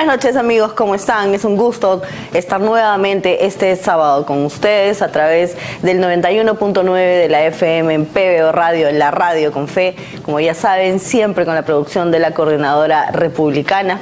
Buenas noches, amigos, ¿cómo están? Es un gusto estar nuevamente este sábado con ustedes a través del 91.9 de la FM en PBO Radio, en la radio con fe, como ya saben, siempre con la producción de la Coordinadora Republicana.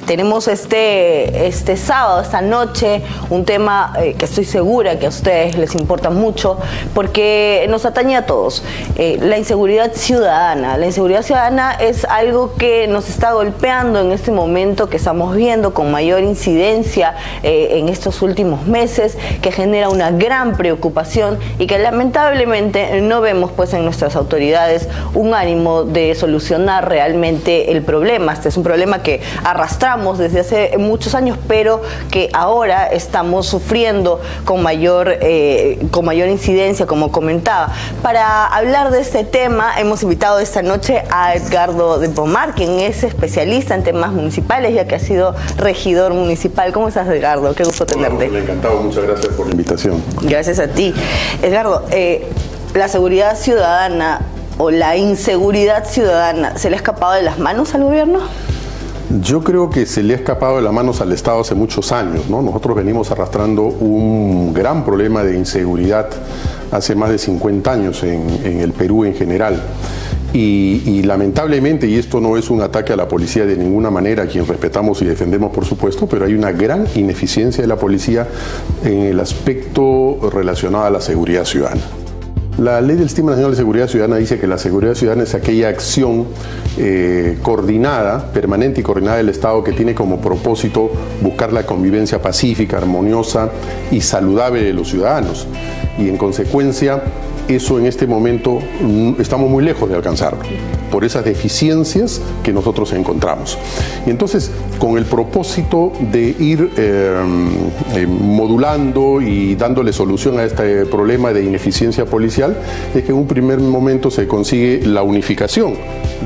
Tenemos este sábado, esta noche, un tema que estoy segura que a ustedes les importa mucho porque nos atañe a todos. La inseguridad ciudadana. La inseguridad ciudadana es algo que nos está golpeando en este momento, que estamos viendo con mayor incidencia en estos últimos meses, que genera una gran preocupación y que lamentablemente no vemos pues en nuestras autoridades un ánimo de solucionar realmente el problema. Este es un problema que arrastramos desde hace muchos años, pero que ahora estamos sufriendo con mayor incidencia, como comentaba. Para hablar de este tema, hemos invitado esta noche a Edgardo de Pomar, quien es especialista en temas municipales, ya que ha sido regidor municipal. ¿Cómo estás, Edgardo? Qué gusto tenerte. Hola, encantado, muchas gracias por la invitación. Gracias a ti. Edgardo, la seguridad ciudadana o la inseguridad ciudadana, ¿se le ha escapado de las manos al gobierno? Yo creo que se le ha escapado de las manos al Estado hace muchos años, ¿no? Nosotros venimos arrastrando un gran problema de inseguridad hace más de 50 años en el Perú en general. Y lamentablemente, y esto no es un ataque a la policía de ninguna manera, a quien respetamos y defendemos por supuesto, pero hay una gran ineficiencia de la policía en el aspecto relacionado a la seguridad ciudadana. La Ley del Sistema Nacional de Seguridad Ciudadana dice que la seguridad ciudadana es aquella acción coordinada, permanente y coordinada del Estado que tiene como propósito buscar la convivencia pacífica, armoniosa y saludable de los ciudadanos. Y en consecuencia, eso en este momento estamos muy lejos de alcanzarlo, por esas deficiencias que nosotros encontramos. Y entonces, con el propósito de ir modulando y dándole solución a este problema de ineficiencia policial, es que en un primer momento se consigue la unificación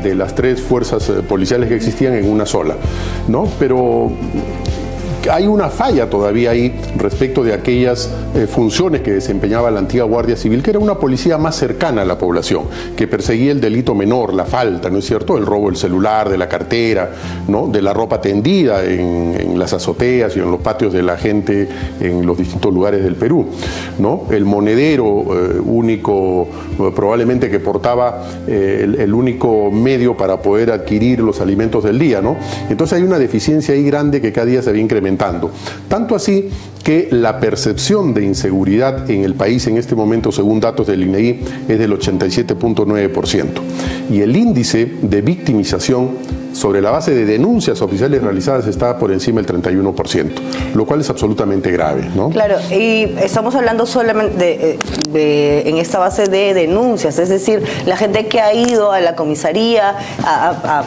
de las tres fuerzas policiales que existían en una sola, ¿no? Pero hay una falla todavía ahí respecto de aquellas funciones que desempeñaba la antigua Guardia Civil, que era una policía más cercana a la población, que perseguía el delito menor, la falta, ¿no es cierto? El robo del celular, de la cartera, ¿no? De la ropa tendida en las azoteas y en los patios de la gente en los distintos lugares del Perú, ¿no? El monedero único, probablemente que portaba el único medio para poder adquirir los alimentos del día, ¿no? Entonces hay una deficiencia ahí grande que cada día se va incrementando. Tanto así que la percepción de inseguridad en el país en este momento, según datos del INEGI, es del 87.9%. Y el índice de victimización sobre la base de denuncias oficiales realizadas está por encima del 31%, lo cual es absolutamente grave, ¿no? Claro, y estamos hablando solamente en esta base de denuncias, es decir, la gente que ha ido a la comisaría a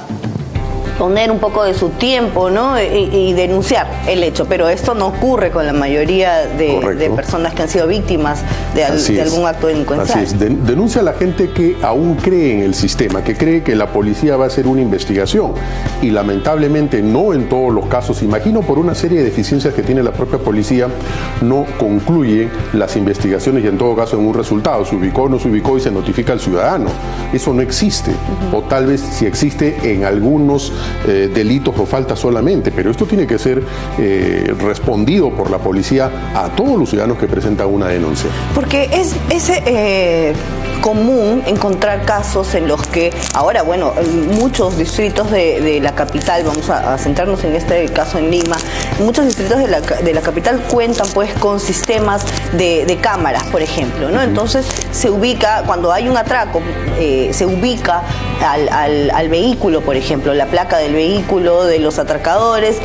poner un poco de su tiempo, ¿no? y denunciar el hecho, pero esto no ocurre con la mayoría de personas que han sido víctimas de algún acto delincuencial. Así es, denuncia a la gente que aún cree en el sistema, que cree que la policía va a hacer una investigación, y lamentablemente no en todos los casos, imagino por una serie de deficiencias que tiene la propia policía, no concluye las investigaciones y en todo caso en un resultado, se ubicó o no se ubicó y se notifica al ciudadano. Eso no existe, o tal vez si existe en algunos delitos o faltas solamente, pero esto tiene que ser respondido por la policía a todos los ciudadanos que presentan una denuncia. Porque es común encontrar casos en los que ahora, bueno, en muchos distritos de la capital, vamos a centrarnos en este caso en Lima, muchos distritos de la capital cuentan pues con sistemas de cámaras, por ejemplo, ¿no? Entonces se ubica, cuando hay un atraco, se ubica al vehículo, por ejemplo, la placa del vehículo de los atracadores,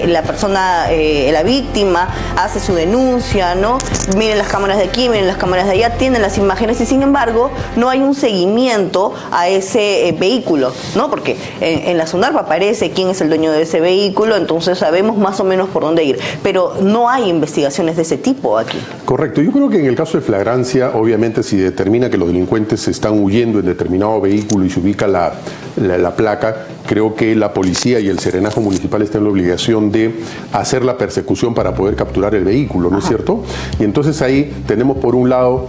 la persona, la víctima hace su denuncia, ¿no? Miren las cámaras de aquí, miren las cámaras de allá, tienen las imágenes y sin embargo no hay un seguimiento a ese vehículo, ¿no? Porque en la SUNARP aparece quién es el dueño de ese vehículo, entonces sabemos más o menos por dónde ir, pero no hay investigaciones de ese tipo aquí. Correcto, yo creo que en el caso de flagrancia, obviamente si determina que los delincuentes están huyendo en determinado vehículo y se ubica la placa, creo que la policía y el serenajo municipal están en la obligación de hacer la persecución para poder capturar el vehículo, ¿no es cierto? Y entonces ahí tenemos por un lado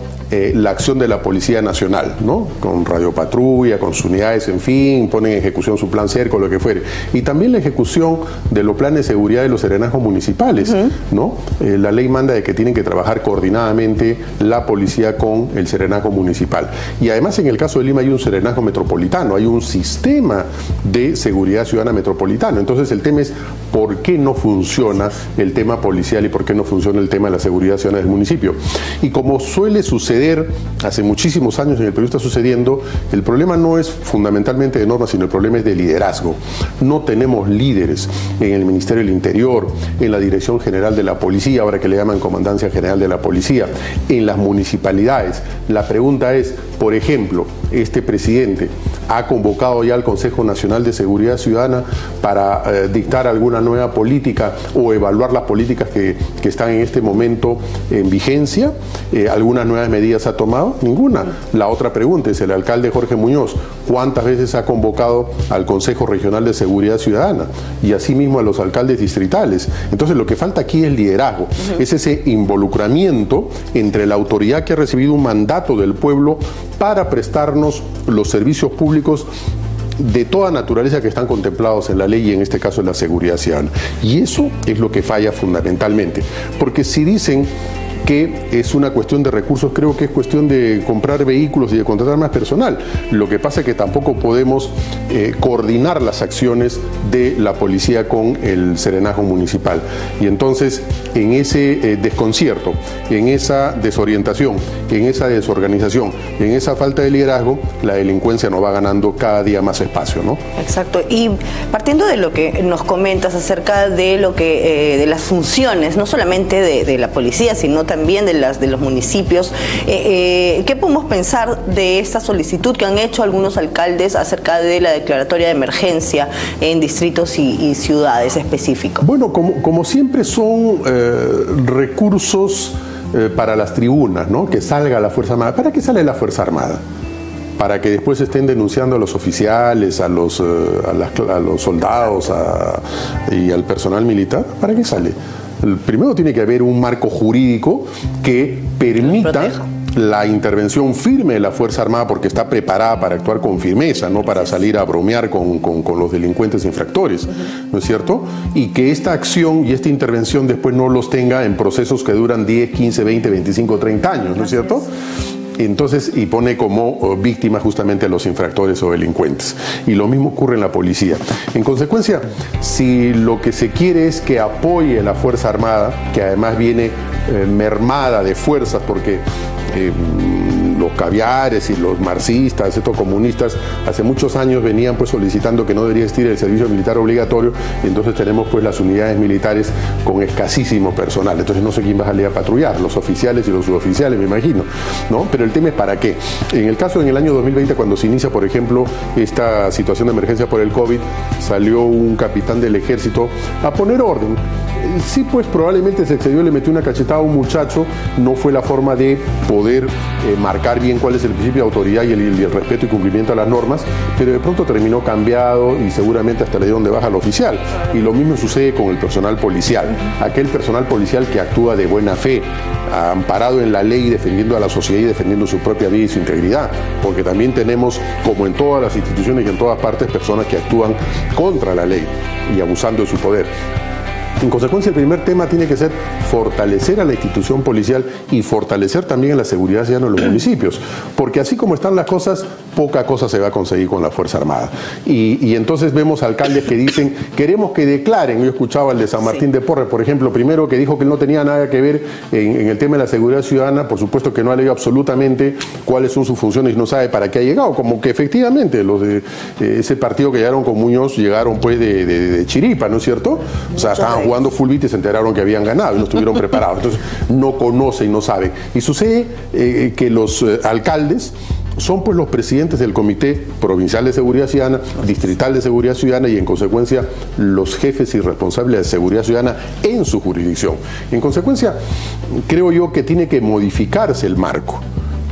la acción de la Policía Nacional, ¿no? Con radiopatrulla, con sus unidades, en fin, ponen en ejecución su plan cerco, lo que fuere. Y también la ejecución de los planes de seguridad de los serenazgos municipales, ¿no? La ley manda de que tienen que trabajar coordinadamente la policía con el serenazgo municipal. Y además en el caso de Lima hay un serenazgo metropolitano, hay un sistema de seguridad ciudadana metropolitano. Entonces el tema es por qué no funciona el tema policial y por qué no funciona el tema de la seguridad ciudadana del municipio. Y como suele suceder hace muchísimos años en el Perú está sucediendo, el problema no es fundamentalmente de normas, sino el problema es de liderazgo. No tenemos líderes en el Ministerio del Interior, en la Dirección General de la Policía, ahora que le llaman Comandancia General de la Policía, en las municipalidades. La pregunta es, por ejemplo, este presidente ha convocado ya al Consejo Nacional de Seguridad Ciudadana para dictar alguna nueva política o evaluar las políticas que están en este momento en vigencia. ¿Algunas nuevas medidas ha tomado? Ninguna. La otra pregunta es, el alcalde Jorge Muñoz, ¿cuántas veces ha convocado al Consejo Regional de Seguridad Ciudadana? Y asimismo a los alcaldes distritales. Entonces lo que falta aquí es liderazgo, es ese involucramiento entre la autoridad que ha recibido un mandato del pueblo para prestarnos los servicios públicos de toda naturaleza que están contemplados en la ley y en este caso en la seguridad ciudadana. Y eso es lo que falla fundamentalmente, porque si dicen que es una cuestión de recursos, creo que es cuestión de comprar vehículos y de contratar más personal. Lo que pasa es que tampoco podemos coordinar las acciones de la policía con el serenazgo municipal. Y entonces, en ese desconcierto, en esa desorientación, en esa desorganización, en esa falta de liderazgo, la delincuencia nos va ganando cada día más espacio, ¿no? Exacto. Y partiendo de lo que nos comentas acerca de lo que de las funciones, no solamente de la policía, sino también de los municipios, ¿qué podemos pensar de esta solicitud que han hecho algunos alcaldes acerca de la declaratoria de emergencia en distritos y ciudades específicos? Bueno, como siempre son recursos para las tribunas, ¿no? Que salga la Fuerza Armada. ¿Para qué sale la Fuerza Armada? Para que después estén denunciando a los oficiales, a los soldados y al personal militar. ¿Para qué sale? Primero tiene que haber un marco jurídico que permita la intervención firme de la Fuerza Armada, porque está preparada para actuar con firmeza, no para salir a bromear con los delincuentes infractores, ¿no es cierto? Y que esta acción y esta intervención después no los tenga en procesos que duran 10, 15, 20, 25, 30 años, ¿no es cierto? Entonces, y pone como víctima justamente a los infractores o delincuentes. Y lo mismo ocurre en la policía. En consecuencia, si lo que se quiere es que apoye la Fuerza Armada, que además viene mermada de fuerzas, porque los caviares y los marxistas, estos comunistas, hace muchos años venían pues solicitando que no debería existir el servicio militar obligatorio, y entonces tenemos pues las unidades militares con escasísimo personal. Entonces no sé quién va a salir a patrullar, los oficiales y los suboficiales, me imagino, ¿no? Pero el tema es para qué. En el caso, en el año 2020, cuando se inicia, por ejemplo, esta situación de emergencia por el COVID, salió un capitán del ejército a poner orden. Sí, pues probablemente se excedió, le metió una cachetada a un muchacho, no fue la forma de poder marcar bien cuál es el principio de autoridad y el respeto y cumplimiento a las normas, pero de pronto terminó cambiado y seguramente hasta le dieron de baja al oficial. Y lo mismo sucede con el personal policial, aquel personal policial que actúa de buena fe, amparado en la ley, defendiendo a la sociedad y defendiendo su propia vida y su integridad, porque también tenemos, como en todas las instituciones y en todas partes, personas que actúan contra la ley y abusando de su poder. En consecuencia, el primer tema tiene que ser fortalecer a la institución policial y fortalecer también a la seguridad ciudadana en los municipios, porque así como están las cosas, poca cosa se va a conseguir con la Fuerza Armada. Y entonces vemos alcaldes que dicen, queremos que declaren. Yo escuchaba el de San Martín de Porres, por ejemplo, primero, que dijo que él no tenía nada que ver en el tema de la seguridad ciudadana. Por supuesto que no ha leído absolutamente cuáles son sus funciones y no sabe para qué ha llegado, como que efectivamente los de ese partido que llegaron con Muñoz llegaron pues de chiripa, ¿no es cierto? O sea, estaban jugando fulbit y se enteraron que habían ganado y no estuvieron preparados. Entonces no conoce y no sabe. Y sucede que los alcaldes son pues los presidentes del Comité Provincial de Seguridad Ciudadana, Distrital de Seguridad Ciudadana, y en consecuencia los jefes y responsables de seguridad ciudadana en su jurisdicción. En consecuencia, creo yo que tiene que modificarse el marco.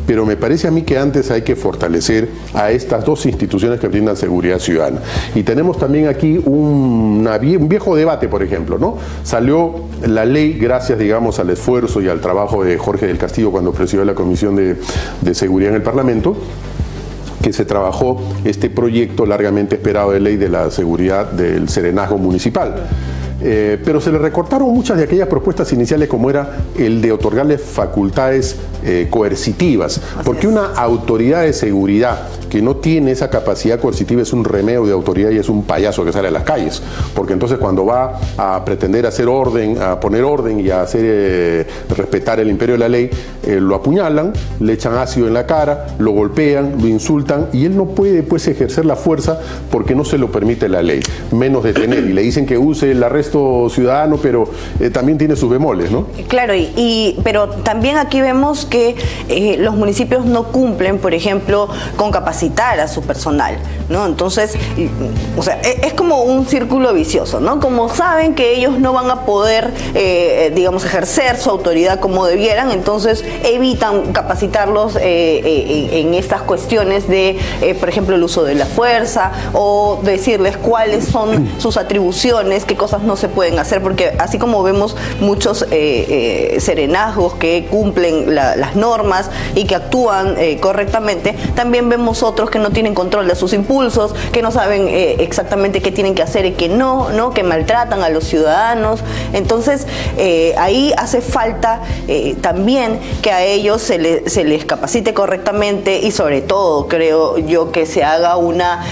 pero me parece a mí que antes hay que fortalecer a estas dos instituciones que brindan seguridad ciudadana. Y tenemos también aquí un viejo debate, por ejemplo, ¿no? Salió la ley gracias, digamos, al esfuerzo y al trabajo de Jorge del Castillo cuando presidió la Comisión de Seguridad en el Parlamento, que se trabajó este proyecto largamente esperado de ley de la seguridad del serenazgo municipal. Pero se le recortaron muchas de aquellas propuestas iniciales, como era el de otorgarle facultades coercitivas, porque una autoridad de seguridad que no tiene esa capacidad coercitiva es un remedio de autoridad y es un payaso que sale a las calles, porque entonces cuando va a pretender hacer orden, a poner orden y a hacer respetar el imperio de la ley, lo apuñalan, le echan ácido en la cara, lo golpean, lo insultan y él no puede pues ejercer la fuerza porque no se lo permite la ley, menos detener, y le dicen que use el arresto ciudadano, pero también tiene sus bemoles, ¿no? Claro, pero también aquí vemos que los municipios no cumplen, por ejemplo, con capacitar a su personal, ¿no? Entonces, o sea, es como un círculo vicioso, ¿no? Como saben que ellos no van a poder, digamos, ejercer su autoridad como debieran, entonces evitan capacitarlos en estas cuestiones de, por ejemplo, el uso de la fuerza, o decirles cuáles son sus atribuciones, qué cosas no se pueden hacer, porque así como vemos muchos serenazgos que cumplen las normas y que actúan correctamente, también vemos otros que no tienen control de sus impulsos, que no saben exactamente qué tienen que hacer y qué no, que maltratan a los ciudadanos. Entonces, ahí hace falta también que a ellos se les capacite correctamente, y sobre todo, creo yo, que se haga una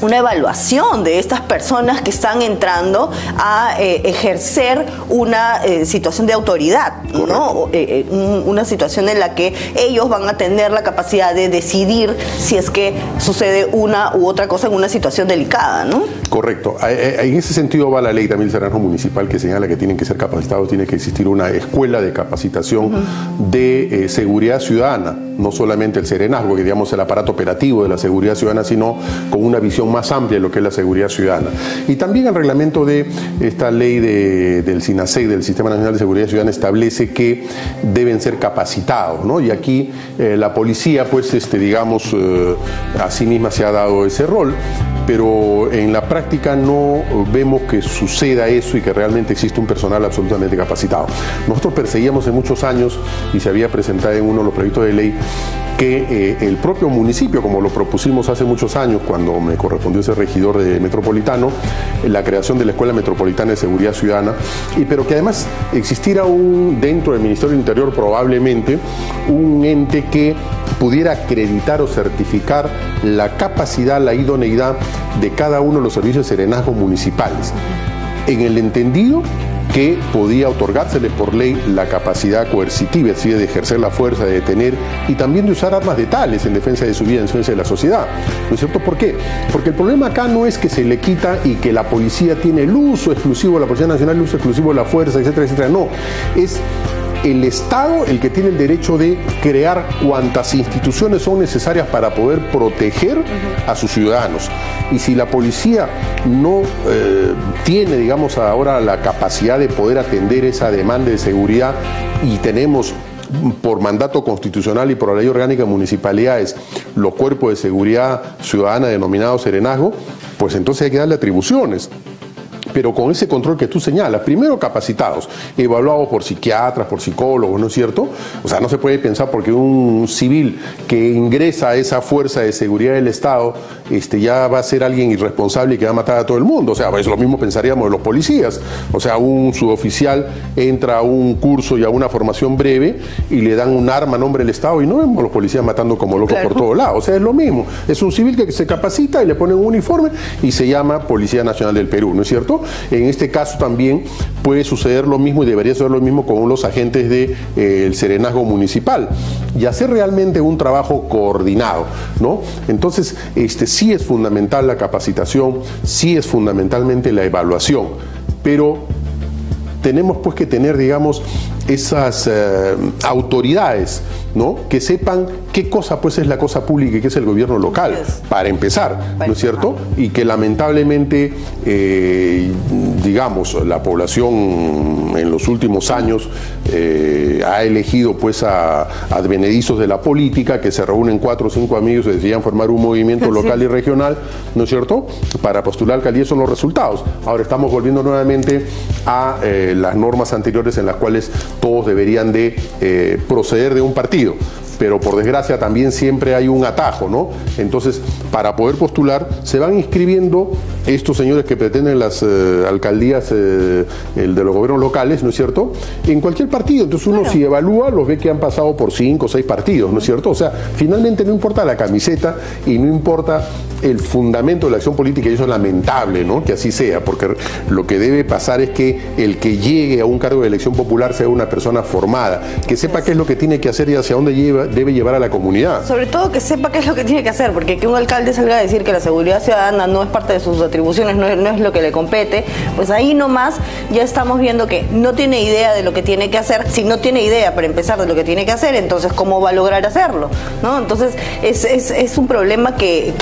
evaluación de estas personas que están entrando a ejercer una situación de autoridad, ¿no? Una situación en la que ellos van a tener la capacidad de decidir si es que sucede una u otra cosa en una situación delicada, ¿no? Correcto. En ese sentido va la ley también del serenazgo municipal, que señala que tienen que ser capacitados, tiene que existir una escuela de capacitación de seguridad ciudadana, no solamente el serenazgo, que digamos el aparato operativo de la seguridad ciudadana, sino con una visión más amplia de lo que es la seguridad ciudadana. Y también el reglamento de esta ley del SINASEC, del Sistema Nacional de Seguridad Ciudadana, establece que deben ser capacitados, ¿no? Y aquí la policía, pues, digamos, a sí misma se ha dado ese rol, pero en la práctica no vemos que suceda eso y que realmente existe un personal absolutamente capacitado. Nosotros perseguíamos en muchos años, y se había presentado en uno de los proyectos de ley, que el propio municipio, como lo propusimos hace muchos años cuando me correspondió ser regidor de Metropolitano, la creación de la Escuela Metropolitana de Seguridad Ciudadana, pero que además existiera dentro del Ministerio del Interior probablemente un ente que pudiera acreditar o certificar la capacidad, la idoneidad de cada uno de los servicios de serenazgo municipales, en el entendido que podía otorgársele por ley la capacidad coercitiva, es decir, de ejercer la fuerza, de detener y también de usar armas letales en defensa de su vida, en defensa de la sociedad. ¿No es cierto? ¿Por qué? Porque el problema acá no es que se le quita y que la policía tiene el uso exclusivo, la Policía Nacional el uso exclusivo de la fuerza, etcétera, etcétera. No, es el Estado el que tiene el derecho de crear cuantas instituciones son necesarias para poder proteger a sus ciudadanos. Y si la policía no tiene, digamos, ahora la capacidad de poder atender esa demanda de seguridad, y tenemos por mandato constitucional y por la ley orgánica de municipalidades los cuerpos de seguridad ciudadana denominados serenazgo, pues entonces hay que darle atribuciones. Pero con ese control que tú señalas, primero capacitados, evaluados por psiquiatras, por psicólogos, ¿no es cierto? O sea, no se puede pensar porque un civil que ingresa a esa fuerza de seguridad del Estado ya va a ser alguien irresponsable y que va a matar a todo el mundo. O sea, es lo mismo pensaríamos de los policías. O sea, un suboficial entra a un curso y a una formación breve y le dan un arma a nombre del Estado y no vemos a los policías matando como locos por todos lados. O sea, es lo mismo. Es un civil que se capacita y le ponen un uniforme y se llama Policía Nacional del Perú, ¿no es cierto? En este caso también puede suceder lo mismo y debería ser lo mismo con los agentes del serenazgo municipal y hacer realmente un trabajo coordinado, ¿no? Entonces, sí es fundamental la capacitación, sí es fundamentalmente la evaluación, pero tenemos pues que tener, digamos, esas autoridades, ¿no?, que sepan qué cosa pues es la cosa pública y qué es el gobierno local, para empezar, ¿no es cierto? Y que lamentablemente, digamos, la población en los últimos años ha elegido pues a advenedizos de la política, que se reúnen 4 o 5 amigos y decían formar un movimiento local y regional, ¿no es cierto?, para postular alcaldía. Son los resultados. Ahora estamos volviendo nuevamente a las normas anteriores en las cuales todos deberían de proceder de un partido. Pero por desgracia también siempre hay un atajo, ¿no? Entonces, para poder postular, se van inscribiendo estos señores que pretenden las alcaldías de los gobiernos locales, ¿no es cierto?, en cualquier partido. Entonces uno, si evalúa, los ve que han pasado por 5 o 6 partidos, ¿no es cierto? O sea, finalmente no importa la camiseta y no importa el fundamento de la acción política, y eso es lamentable, ¿no?, que así sea, porque lo que debe pasar es que el que llegue a un cargo de elección popular sea una persona formada, que sepa qué es lo que tiene que hacer y hacia dónde debe llevar a la comunidad. Sobre todo que sepa qué es lo que tiene que hacer, porque que un alcalde salga a decir que la seguridad ciudadana no es parte de sus atribuciones, no es lo que le compete, pues ahí nomás ya estamos viendo que no tiene idea de lo que tiene que hacer. Si no tiene idea, para empezar, de lo que tiene que hacer, entonces ¿cómo va a lograr hacerlo?, ¿no? Entonces es un problema que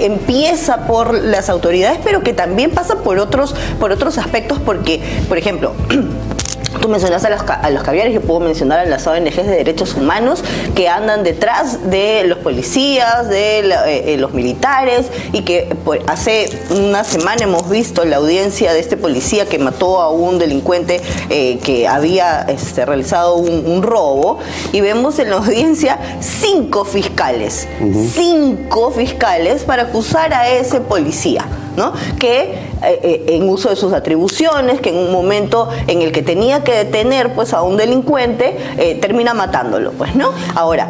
empieza por las autoridades, pero que también pasa por otros aspectos, porque, por ejemplo, tú mencionaste a los caviares, yo puedo mencionar a las ONGs de derechos humanos que andan detrás de los policías, de los militares, y que hace una semana hemos visto la audiencia de este policía que mató a un delincuente que había realizado un robo, y vemos en la audiencia 5 fiscales, 5 fiscales para acusar a ese policía, ¿no?, que en uso de sus atribuciones, que en un momento en el que tenía que detener pues a un delincuente, termina matándolo, pues, ¿no? Ahora,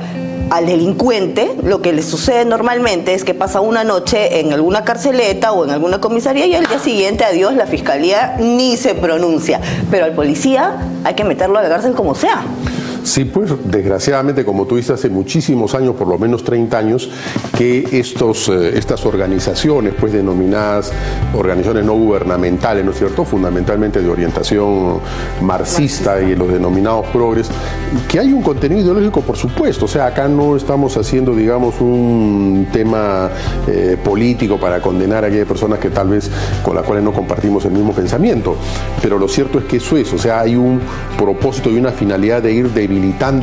al delincuente lo que le sucede normalmente es que pasa una noche en alguna carceleta o en alguna comisaría, y al día siguiente, adiós, la fiscalía ni se pronuncia. Pero al policía hay que meterlo a la cárcel como sea. Sí, pues desgraciadamente, como tú dices, hace muchísimos años, por lo menos 30 años, que estas organizaciones, pues denominadas organizaciones no gubernamentales, ¿no es cierto?, fundamentalmente de orientación marxista y los denominados progres, que hay un contenido ideológico, por supuesto. O sea, acá no estamos haciendo, digamos, un tema político para condenar a aquellas personas que tal vez con las cuales no compartimos el mismo pensamiento, pero lo cierto es que eso es, o sea, hay un propósito y una finalidad de ir debilitando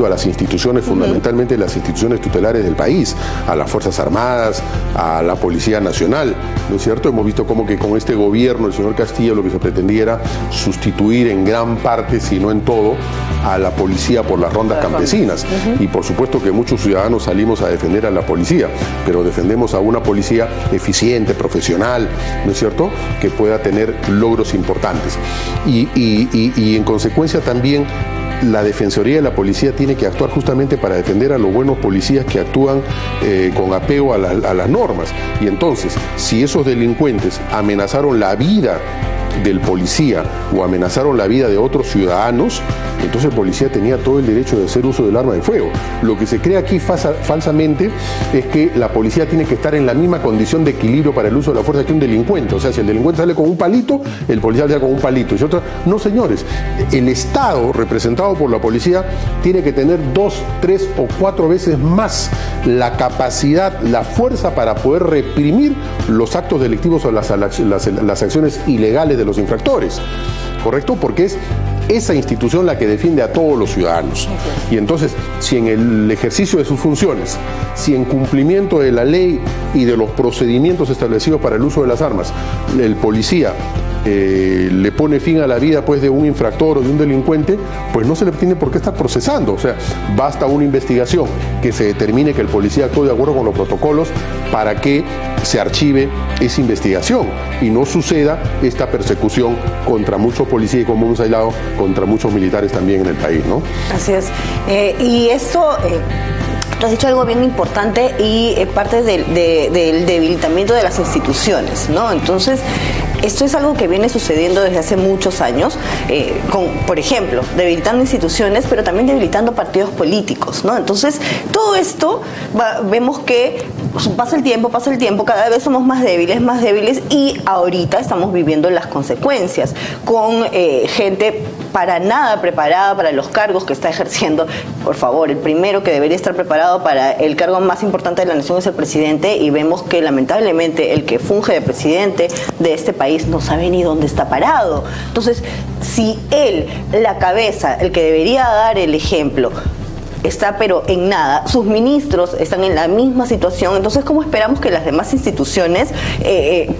a las instituciones, fundamentalmente las instituciones tutelares del país, a las Fuerzas Armadas, a la Policía Nacional, ¿no es cierto? Hemos visto como que con este gobierno, el señor Castillo, lo que se pretendía era sustituir en gran parte, si no en todo, a la policía por las rondas campesinas. Y por supuesto que muchos ciudadanos salimos a defender a la policía, pero defendemos a una policía eficiente, profesional, ¿no es cierto?, que pueda tener logros importantes. Y en consecuencia también la Defensoría de la Policía tiene que actuar justamente para defender a los buenos policías que actúan con apego a las normas. Y entonces, si esos delincuentes amenazaron la vida del policía o amenazaron la vida de otros ciudadanos, entonces el policía tenía todo el derecho de hacer uso del arma de fuego. Lo que se cree aquí falsamente es que la policía tiene que estar en la misma condición de equilibrio para el uso de la fuerza que un delincuente. O sea, si el delincuente sale con un palito, el policía sale con un palito. No, señores, el Estado, representado por la policía, tiene que tener 2, 3 o 4 veces más la capacidad, la fuerza para poder reprimir los actos delictivos o las acciones ilegales de los infractores, ¿correcto? Porque es esa institución la que defiende a todos los ciudadanos. Y entonces, si en el ejercicio de sus funciones, si en cumplimiento de la ley y de los procedimientos establecidos para el uso de las armas, el policía le pone fin a la vida pues de un infractor o de un delincuente, pues no se le tiene por qué estar procesando. O sea, basta una investigación que se determine que el policía actuó de acuerdo con los protocolos para que se archive esa investigación y no suceda esta persecución contra muchos policías, y como hemos hablado, contra muchos militares también en el país, ¿no? Así es. Y esto... Tú has dicho algo bien importante y parte del debilitamiento de las instituciones, ¿no? Entonces, esto es algo que viene sucediendo desde hace muchos años, por ejemplo, debilitando instituciones, pero también debilitando partidos políticos, ¿no? Entonces, todo esto, vemos que pasa el tiempo, cada vez somos más débiles, y ahorita estamos viviendo las consecuencias con gente para nada preparada para los cargos que está ejerciendo. Por favor, el primero que debería estar preparado para el cargo más importante de la nación es el presidente, y vemos que lamentablemente el que funge de presidente de este país no sabe ni dónde está parado. Entonces, si él, la cabeza, el que debería dar el ejemplo, está pero en nada, sus ministros están en la misma situación, entonces ¿cómo esperamos que las demás instituciones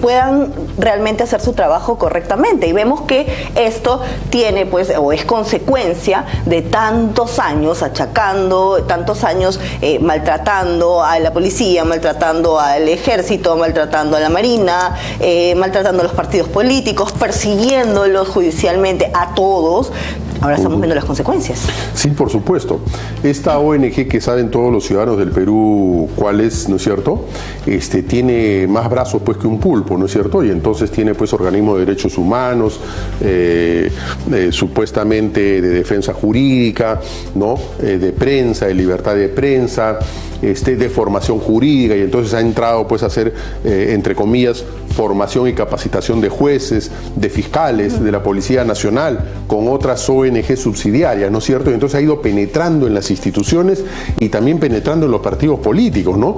puedan realmente hacer su trabajo correctamente? Y vemos que esto tiene, pues, o es consecuencia de tantos años achacando, tantos años maltratando a la policía, maltratando al ejército, maltratando a la marina, maltratando a los partidos políticos, persiguiéndolos judicialmente a todos. Ahora estamos viendo las consecuencias. Sí, por supuesto. Esta ONG, que saben todos los ciudadanos del Perú cuál es, ¿no es cierto? Tiene más brazos pues que un pulpo, ¿no es cierto? Y entonces tiene pues organismos de derechos humanos, supuestamente de defensa jurídica, ¿no? De prensa, de libertad de prensa, de formación jurídica, y entonces ha entrado pues a hacer, entre comillas, formación y capacitación de jueces, de fiscales, de la Policía Nacional, con otras ONG subsidiarias, ¿no es cierto? Y entonces ha ido penetrando en las instituciones y también penetrando en los partidos políticos, ¿no?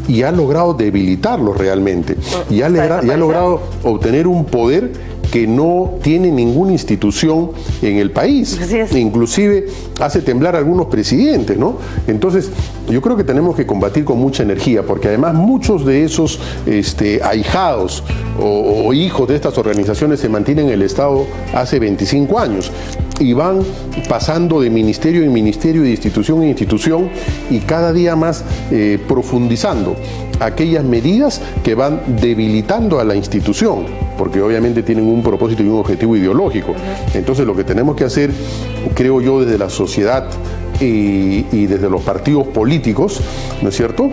Y ha logrado debilitarlos realmente. Y ha logrado obtener un poder que no tiene ninguna institución en el país. Inclusive hace temblar a algunos presidentes, ¿no? Entonces, yo creo que tenemos que combatir con mucha energía, porque además muchos de esos ahijados o hijos de estas organizaciones se mantienen en el Estado hace 25 años y van pasando de ministerio en ministerio, de institución en institución, y cada día más profundizando aquellas medidas que van debilitando a la institución, porque obviamente tienen un propósito y un objetivo ideológico. Entonces, lo que tenemos que hacer, creo yo, desde la sociedad y desde los partidos políticos, ¿no es cierto?,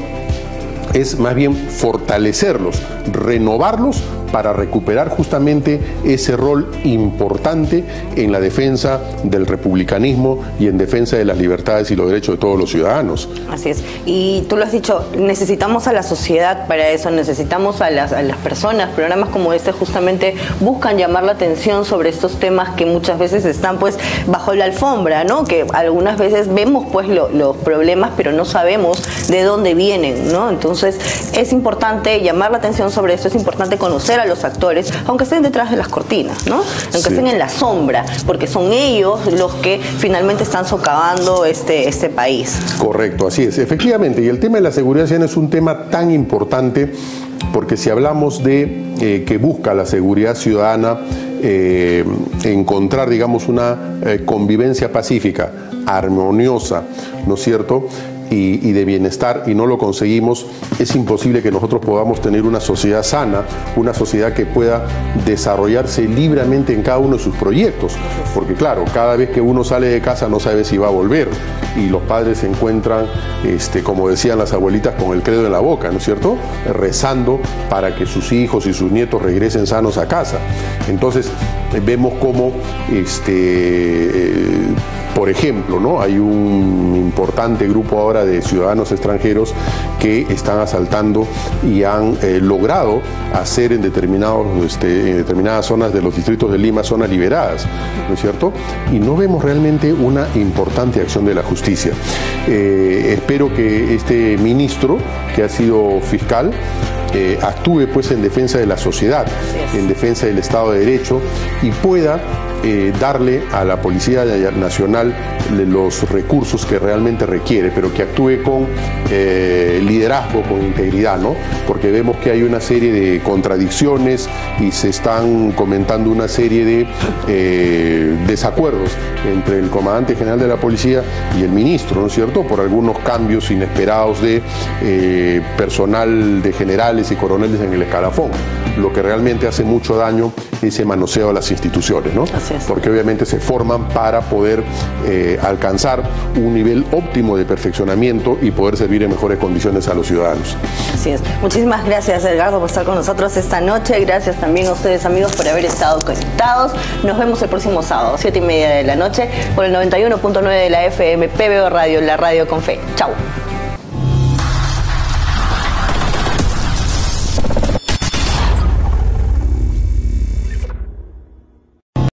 es más bien fortalecerlos, renovarlos, para recuperar justamente ese rol importante en la defensa del republicanismo y en defensa de las libertades y los derechos de todos los ciudadanos. Así es. Y tú lo has dicho, necesitamos a la sociedad para eso, necesitamos a las personas. Programas como este justamente buscan llamar la atención sobre estos temas que muchas veces están pues bajo la alfombra, ¿no? Que algunas veces vemos pues los problemas, pero no sabemos de dónde vienen, ¿no? Entonces es importante llamar la atención sobre esto, es importante conocer a los actores, aunque estén detrás de las cortinas, ¿no? Aunque estén en la sombra, porque son ellos los que finalmente están socavando este país. Correcto, así es, efectivamente. Y el tema de la seguridad ciudadana es un tema tan importante, porque si hablamos de que busca la seguridad ciudadana encontrar, digamos, una convivencia pacífica, armoniosa, ¿no es cierto?, y de bienestar, y no lo conseguimos, es imposible que nosotros podamos tener una sociedad sana, una sociedad que pueda desarrollarse libremente en cada uno de sus proyectos, porque claro, cada vez que uno sale de casa no sabe si va a volver, y los padres se encuentran, como decían las abuelitas, con el credo en la boca, ¿no es cierto?, rezando para que sus hijos y sus nietos regresen sanos a casa. Entonces vemos cómo por ejemplo, ¿no?, hay un importante grupo ahora de ciudadanos extranjeros que están asaltando y han logrado hacer en determinadas zonas de los distritos de Lima zonas liberadas, ¿no es cierto? Y no vemos realmente una importante acción de la justicia. Espero que este ministro, que ha sido fiscal, actúe pues en defensa de la sociedad, en defensa del Estado de Derecho, y pueda darle a la Policía Nacional los recursos que realmente requiere, pero que actúe con liderazgo, con integridad, ¿no? Porque vemos que hay una serie de contradicciones y se están comentando una serie de desacuerdos entre el comandante general de la policía y el ministro, ¿no es cierto?, por algunos cambios inesperados de personal de generales y coroneles en el escalafón, lo que realmente hace mucho daño ese manoseo a las instituciones, ¿no? Porque obviamente se forman para poder alcanzar un nivel óptimo de perfeccionamiento y poder servir en mejores condiciones a los ciudadanos. Así es. Muchísimas gracias, Edgardo, por estar con nosotros esta noche. Gracias también a ustedes, amigos, por haber estado conectados. Nos vemos el próximo sábado, 7:30 de la noche, por el 91.9 de la FM, PBO Radio, la radio con fe. Chau.